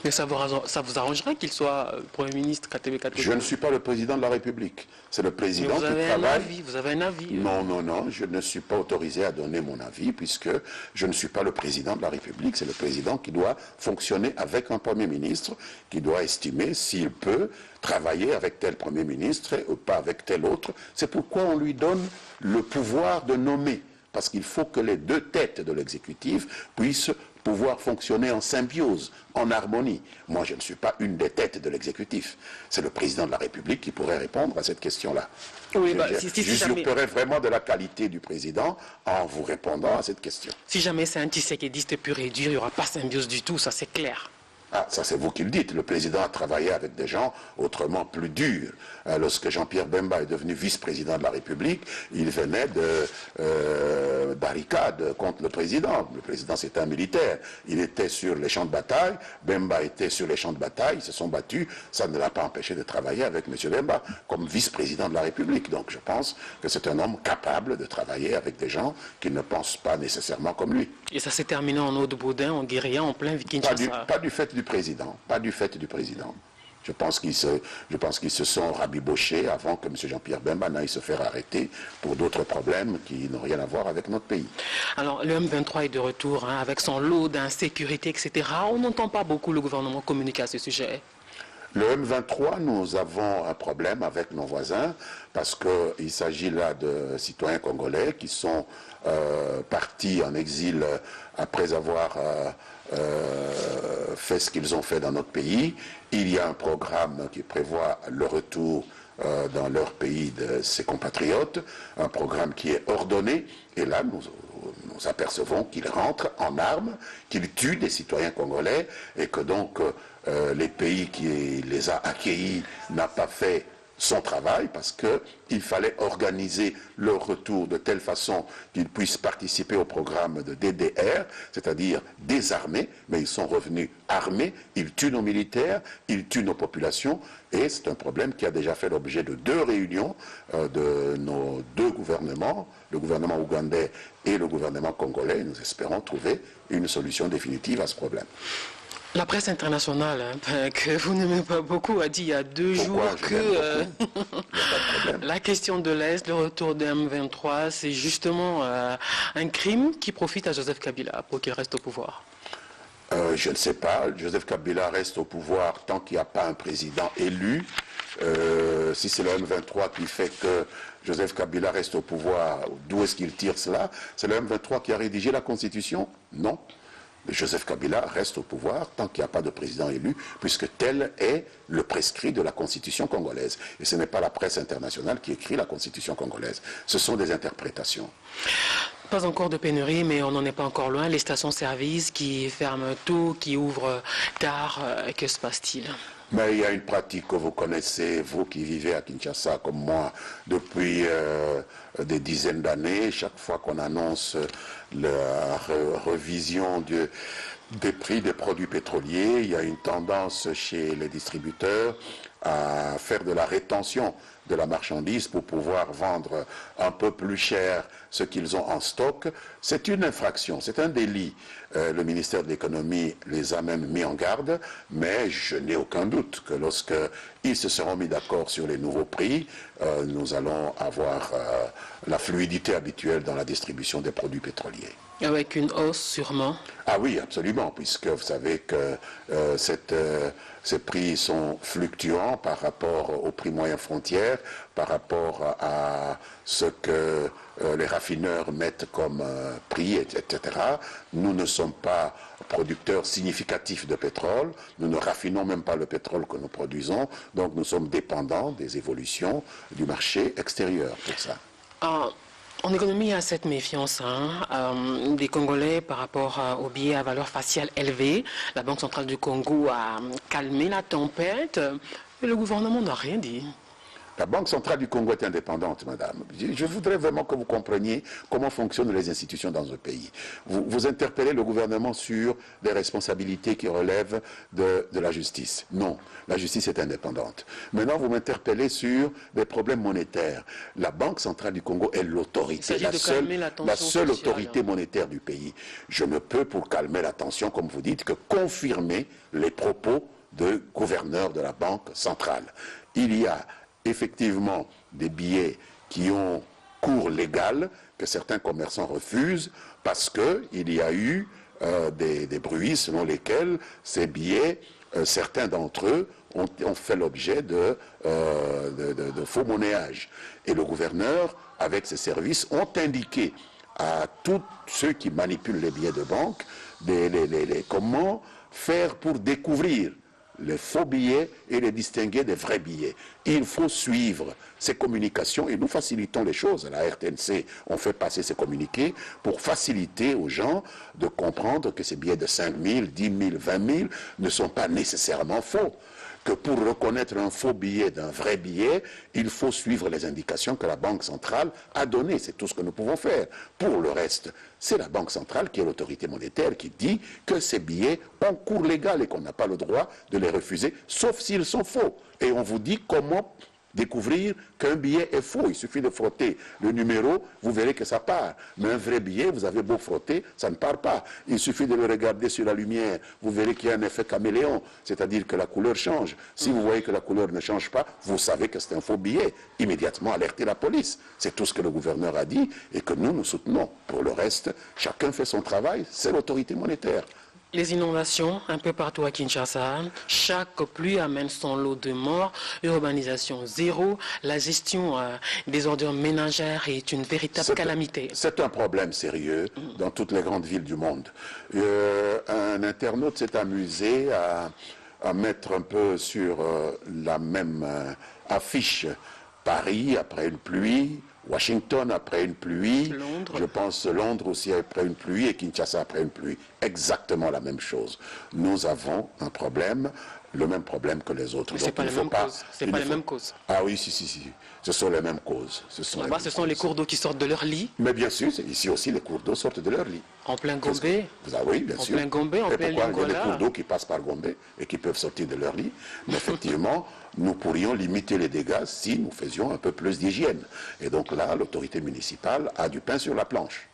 Speaker 1: Mais ça vous arrangerait qu'il soit Premier ministre KTB Katutu?
Speaker 2: Je ne suis pas le président de la République. C'est le président qui travaille.
Speaker 1: Vous avez un avis?
Speaker 2: Non, je ne suis pas autorisé à donner mon avis puisque je ne suis pas le président de la République. C'est le président qui doit fonctionner avec un Premier ministre, qui doit estimer s'il peut travailler avec tel Premier ministre ou pas avec tel autre. C'est pourquoi on lui donne le pouvoir de nommer. Parce qu'il faut que les deux têtes de l'exécutif puissent pouvoir fonctionner en symbiose, en harmonie. Moi, je ne suis pas une des têtes de l'exécutif. C'est le président de la République qui pourrait répondre à cette question-là.
Speaker 1: Oui,
Speaker 2: j'usurperais vraiment de la qualité du président en vous répondant à cette question.
Speaker 1: Si jamais c'est un tshisekédiste pur et dur, il n'y aura pas symbiose du tout, ça c'est clair.
Speaker 2: Ah, ça c'est vous qui le dites. Le président a travaillé avec des gens autrement plus durs. Lorsque Jean-Pierre Bemba est devenu vice-président de la République, il venait de barricades contre le président. Le président c'était un militaire. Il était sur les champs de bataille, Bemba était sur les champs de bataille, ils se sont battus. Ça ne l'a pas empêché de travailler avec M. Bemba comme vice-président de la République. Donc je pense que c'est un homme capable de travailler avec des gens qui ne pensent pas nécessairement comme lui.
Speaker 1: Et ça s'est terminé en eau de boudin, en guérilla, en plein Kinshasa.
Speaker 2: Pas du fait du président, pas du fait du président. Je pense qu'ils se sont rabibochés avant que M. Jean-Pierre Bemba n'aille se faire arrêter pour d'autres problèmes qui n'ont rien à voir avec notre pays.
Speaker 1: Alors, le M23 est de retour avec son lot d'insécurité, etc. On n'entend pas beaucoup le gouvernement communiquer à ce sujet.
Speaker 2: Le M23, nous avons un problème avec nos voisins parce qu'il s'agit là de citoyens congolais qui sont partis en exil après avoir fait ce qu'ils ont fait dans notre pays. Il y a un programme qui prévoit le retour dans leur pays de ses compatriotes, un programme qui est ordonné, et là nous apercevons qu'ils rentrent en armes, qu'ils tuent des citoyens congolais, et que donc les pays qui les a accueillis n'a pas fait son travail parce qu'il fallait organiser leur retour de telle façon qu'ils puissent participer au programme de DDR, c'est-à-dire désarmés, mais ils sont revenus armés, ils tuent nos militaires, ils tuent nos populations, et c'est un problème qui a déjà fait l'objet de 2 réunions de nos 2 gouvernements, le gouvernement ougandais et le gouvernement congolais. Nous espérons trouver une solution définitive à ce problème.
Speaker 1: La presse internationale, que vous n'aimez pas beaucoup, a dit il y a 2 jours que la question de l'Est, le retour de M23, c'est justement un crime qui profite à Joseph Kabila pour qu'il reste au pouvoir.
Speaker 2: Je ne sais pas. Joseph Kabila reste au pouvoir tant qu'il n'y a pas un président élu. Si c'est le M23 qui fait que Joseph Kabila reste au pouvoir, d'où est-ce qu'il tire cela? C'est le M23 qui a rédigé la Constitution? Non. Joseph Kabila reste au pouvoir tant qu'il n'y a pas de président élu, puisque tel est le prescrit de la Constitution congolaise. Et ce n'est pas la presse internationale qui écrit la Constitution congolaise. Ce sont des interprétations.
Speaker 1: Pas encore de pénurie, mais on n'en est pas encore loin. Les stations-service qui ferment tôt, qui ouvrent tard, que se passe-t-il?
Speaker 2: Mais il y a une pratique que vous connaissez, vous qui vivez à Kinshasa comme moi, depuis des dizaines d'années. Chaque fois qu'on annonce la révision des prix des produits pétroliers, il y a une tendance chez les distributeurs à faire de la rétention de la marchandise pour pouvoir vendre un peu plus cher ce qu'ils ont en stock. C'est une infraction, c'est un délit. Le ministère de l'économie les a même mis en garde, mais je n'ai aucun doute que lorsqu'ils se seront mis d'accord sur les nouveaux prix, nous allons avoir la fluidité habituelle dans la distribution des produits pétroliers.
Speaker 1: Avec une hausse sûrement?
Speaker 2: Ah oui, absolument, puisque vous savez que ces prix sont fluctuants par rapport au prix moyen frontière, par rapport à ce que les raffineurs mettent comme prix, etc. Nous ne sommes pas producteurs significatifs de pétrole, nous ne raffinons même pas le pétrole que nous produisons, donc nous sommes dépendants des évolutions du marché extérieur pour ça.
Speaker 1: En économie, il y a cette méfiance des Congolais par rapport aux billets à valeur faciale élevée. La Banque centrale du Congo a calmé la tempête, mais le gouvernement n'a rien dit.
Speaker 2: La Banque centrale du Congo est indépendante, madame. Je voudrais vraiment que vous compreniez comment fonctionnent les institutions dans un pays. Vous interpellez le gouvernement sur des responsabilités qui relèvent de la justice. Non, la justice est indépendante. Maintenant, vous m'interpellez sur des problèmes monétaires. La Banque centrale du Congo est l'autorité, la seule autorité monétaire du pays. Je ne peux, pour calmer la tension, comme vous dites, que confirmer les propos de gouverneur de la Banque centrale. Il y a effectivement des billets qui ont cours légal que certains commerçants refusent parce qu'il y a eu des bruits selon lesquels ces billets, certains d'entre eux ont fait l'objet de faux monnayage. Et le gouverneur, avec ses services, ont indiqué à tous ceux qui manipulent les billets de banque comment faire pour découvrir les faux billets et les distinguer des vrais billets. Il faut suivre ces communications et nous facilitons les choses. À la RTNC, on fait passer ces communiqués pour faciliter aux gens de comprendre que ces billets de 5 000, 10 000, 20 000 ne sont pas nécessairement faux. Que pour reconnaître un faux billet d'un vrai billet, il faut suivre les indications que la Banque centrale a données. C'est tout ce que nous pouvons faire. Pour le reste, c'est la Banque centrale qui est l'autorité monétaire qui dit que ces billets ont cours légal et qu'on n'a pas le droit de les refuser, sauf s'ils sont faux. Et on vous dit comment découvrir qu'un billet est faux. Il suffit de frotter le numéro, vous verrez que ça part. Mais un vrai billet, vous avez beau frotter, ça ne part pas. Il suffit de le regarder sur la lumière, vous verrez qu'il y a un effet caméléon, c'est-à-dire que la couleur change. Si vous voyez que la couleur ne change pas, vous savez que c'est un faux billet. Immédiatement alertez la police. C'est tout ce que le gouverneur a dit et que nous soutenons. Pour le reste, chacun fait son travail, c'est l'autorité monétaire.
Speaker 1: Les inondations un peu partout à Kinshasa, chaque pluie amène son lot de morts, urbanisation zéro, la gestion des ordures ménagères est une véritable calamité.
Speaker 2: C'est un problème sérieux dans toutes les grandes villes du monde. Un internaute s'est amusé à mettre un peu sur la même affiche Paris après une pluie, Washington après une pluie,
Speaker 1: Londres.
Speaker 2: Je pense Londres aussi après une pluie et Kinshasa après une pluie. Exactement la même chose. Nous avons un problème le même problème que les autres.
Speaker 1: Mais ce n'est pas les mêmes causes. C'est pas les mêmes causes.
Speaker 2: Ah oui, si. Ce sont les mêmes causes. Ce sont
Speaker 1: les cours d'eau qui sortent de leur lit.
Speaker 2: Mais bien sûr, ici aussi, les cours d'eau sortent de leur lit.
Speaker 1: En plein Gombe.
Speaker 2: Oui, bien sûr.
Speaker 1: En plein Gombe, en plein Lingala.
Speaker 2: Il y a des cours d'eau qui passent par Gombe et qui peuvent sortir de leur lit. Mais effectivement, nous pourrions limiter les dégâts si nous faisions un peu plus d'hygiène. Et donc là, l'autorité municipale a du pain sur la planche.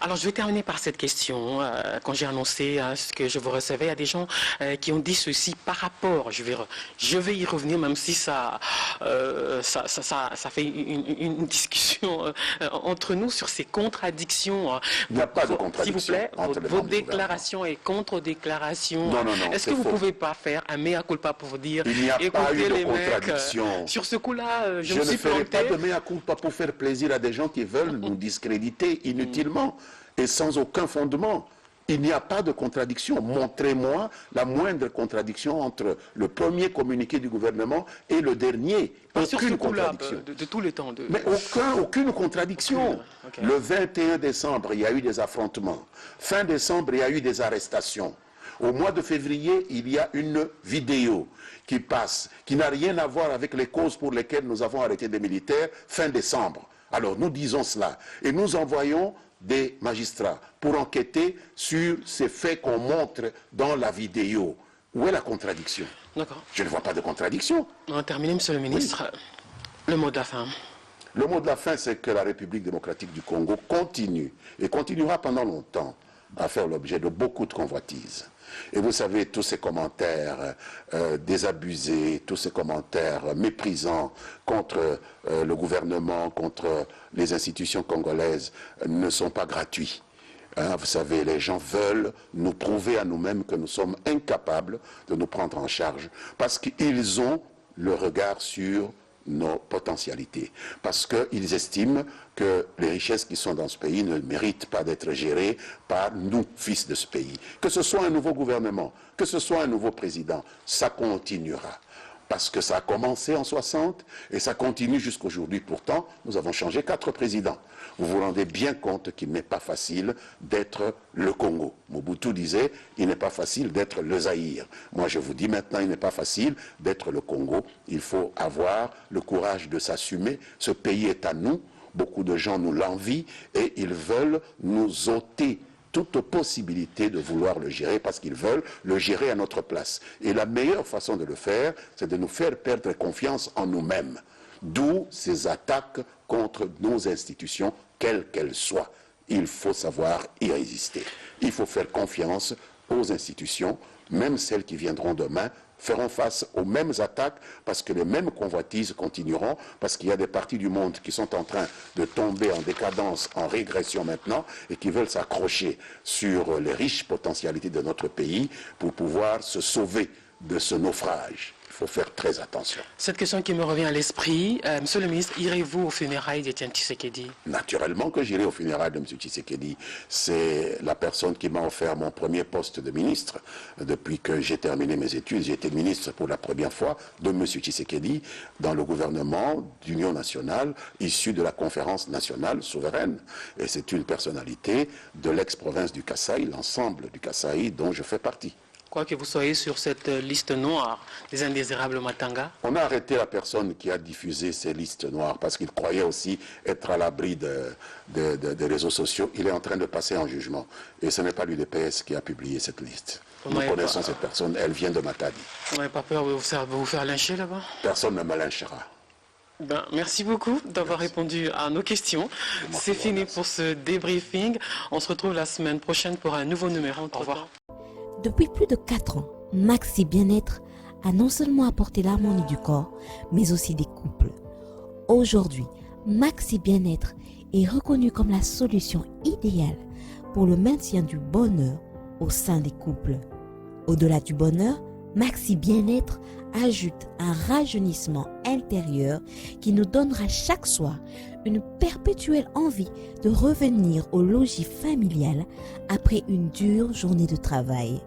Speaker 1: Alors, je vais terminer par cette question. Quand j'ai annoncé ce que je vous recevais, il y a des gens qui ont dit ceci par rapport. Je vais y revenir, même si ça fait une discussion entre nous sur ces contradictions.
Speaker 2: Il n'y a pas de contradiction.
Speaker 1: S'il vous plaît, vos déclarations et contre-déclarations.
Speaker 2: Non.
Speaker 1: Est-ce que vous ne pouvez pas faire un mea culpa pour dire
Speaker 2: il n'y a pas eu de contradiction.
Speaker 1: Sur ce coup-là, je me
Speaker 2: ne
Speaker 1: suis
Speaker 2: ferai
Speaker 1: planté.
Speaker 2: pas de mea culpa pour faire plaisir à des gens qui veulent nous discréditer inutilement et sans aucun fondement. Il n'y a pas de contradiction. Montrez-moi la moindre contradiction entre le premier communiqué du gouvernement et le dernier. Aucune contradiction.
Speaker 1: De tous les temps.
Speaker 2: Mais aucune contradiction.
Speaker 1: Okay.
Speaker 2: Le 21 décembre, il y a eu des affrontements. Fin décembre, il y a eu des arrestations. Au mois de février, il y a une vidéo qui passe, qui n'a rien à voir avec les causes pour lesquelles nous avons arrêté des militaires fin décembre. Alors nous disons cela et nous envoyons des magistrats pour enquêter sur ces faits qu'on montre dans la vidéo. Où est la contradiction?
Speaker 1: D'accord.
Speaker 2: Je ne vois pas de contradiction.
Speaker 1: On va terminer, Monsieur le ministre. Oui. Le mot de la fin.
Speaker 2: Le mot de la fin, c'est que la République démocratique du Congo continue et continuera pendant longtemps à faire l'objet de beaucoup de convoitises. Et vous savez, tous ces commentaires désabusés, tous ces commentaires méprisants contre le gouvernement, contre les institutions congolaises ne sont pas gratuits. Vous savez, les gens veulent nous prouver à nous-mêmes que nous sommes incapables de nous prendre en charge parce qu'ils ont le regard sur nos potentialités, parce qu'ils estiment que les richesses qui sont dans ce pays ne méritent pas d'être gérées par nous, fils de ce pays. Que ce soit un nouveau gouvernement, que ce soit un nouveau président, ça continuera. Parce que ça a commencé en 60 et ça continue jusqu'aujourd'hui. Pourtant, nous avons changé 4 présidents. Vous vous rendez bien compte qu'il n'est pas facile d'être le Congo. Mobutu disait, il n'est pas facile d'être le Zaïre. Moi, je vous dis maintenant, il n'est pas facile d'être le Congo. Il faut avoir le courage de s'assumer. Ce pays est à nous. Beaucoup de gens nous l'envient et ils veulent nous ôter toute possibilité de vouloir le gérer parce qu'ils veulent le gérer à notre place. Et la meilleure façon de le faire, c'est de nous faire perdre confiance en nous-mêmes. D'où ces attaques contre nos institutions, quelles qu'elles soient. Il faut savoir y résister. Il faut faire confiance aux institutions, même celles qui viendront demain, feront face aux mêmes attaques parce que les mêmes convoitises continueront, parce qu'il y a des parties du monde qui sont en train de tomber en décadence, en régression maintenant, et qui veulent s'accrocher sur les riches potentialités de notre pays pour pouvoir se sauver de ce naufrage. Il faut faire très attention.
Speaker 1: Cette question qui me revient à l'esprit, Monsieur le ministre, irez-vous aux funérailles d'Étienne Tshisekedi?
Speaker 2: Naturellement que j'irai aux funérailles de M. Tshisekedi. C'est la personne qui m'a offert mon premier poste de ministre. Depuis que j'ai terminé mes études, j'ai été ministre pour la première fois de M. Tshisekedi dans le gouvernement d'Union nationale issu de la conférence nationale souveraine. Et c'est une personnalité de l'ex-province du Kasaï, l'ensemble du Kasaï dont je fais partie.
Speaker 1: Quoi que vous soyez sur cette liste noire des indésirables Matanga?
Speaker 2: On a arrêté la personne qui a diffusé ces listes noires parce qu'il croyait aussi être à l'abri des réseaux sociaux. Il est en train de passer en jugement. Et ce n'est pas l'UDPS qui a publié cette liste. Nous connaissons cette personne, elle vient de Matadi.
Speaker 1: Vous n'avez pas peur de vous faire lyncher là-bas?
Speaker 2: Personne ne me lynchera.
Speaker 1: Merci beaucoup d'avoir répondu à nos questions. C'est fini pour ce débriefing. On se retrouve la semaine prochaine pour un nouveau numéro. Au revoir.
Speaker 3: Depuis plus de 4 ans, Maxi Bien-être a non seulement apporté l'harmonie du corps, mais aussi des couples. Aujourd'hui, Maxi Bien-être est reconnu comme la solution idéale pour le maintien du bonheur au sein des couples. Au-delà du bonheur, Maxi Bien-être ajoute un rajeunissement intérieur qui nous donnera chaque soir une perpétuelle envie de revenir au logis familial après une dure journée de travail.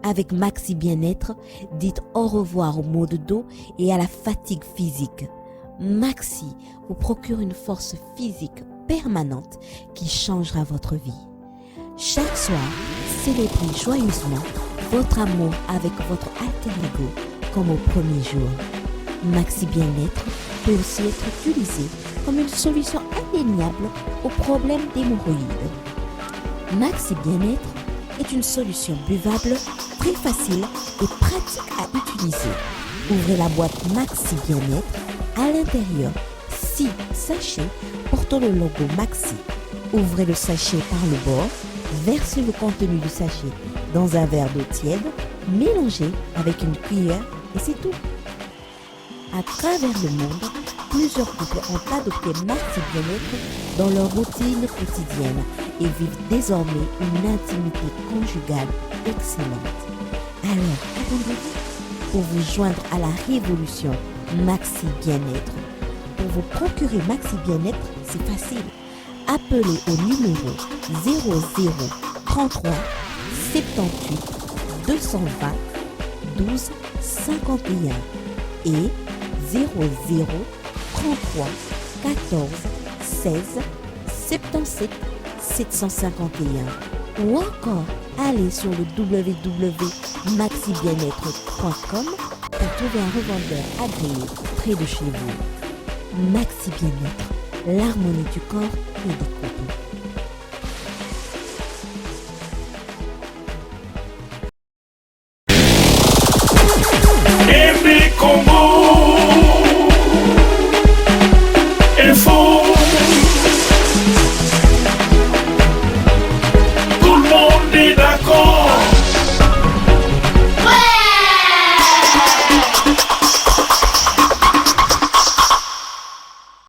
Speaker 3: Avec Maxi Bien-être, dites au revoir aux maux de dos et à la fatigue physique. Maxi vous procure une force physique permanente qui changera votre vie. Chaque soir, célébrez joyeusement votre amour avec votre alter ego comme au premier jour. Maxi Bien-être peut aussi être utilisé comme une solution indéniable aux problèmes d'hémorroïdes. Maxi Bien-être est une solution buvable, très facile et pratique à utiliser. Ouvrez la boîte Maxi Bien-être. À l'intérieur, 6 sachets portant le logo Maxi. Ouvrez le sachet par le bord, versez le contenu du sachet dans un verre d'eau tiède, mélangez avec une cuillère et c'est tout. À travers le monde, plusieurs couples ont adopté Maxi Bien-être dans leur routine quotidienne et vivent désormais une intimité conjugale excellente. Alors, attendez-vous pour vous joindre à la révolution Maxi Bien-être. Pour vous procurer Maxi Bien-être, c'est facile. Appelez au numéro 00 33 78 220 12 51 et 00 33 14 16 77 751 ou encore allez sur le www.maxibienêtre.com pour trouver un revendeur agréé près de chez vous. Maxi Bien-être, l'harmonie du corps et des couples.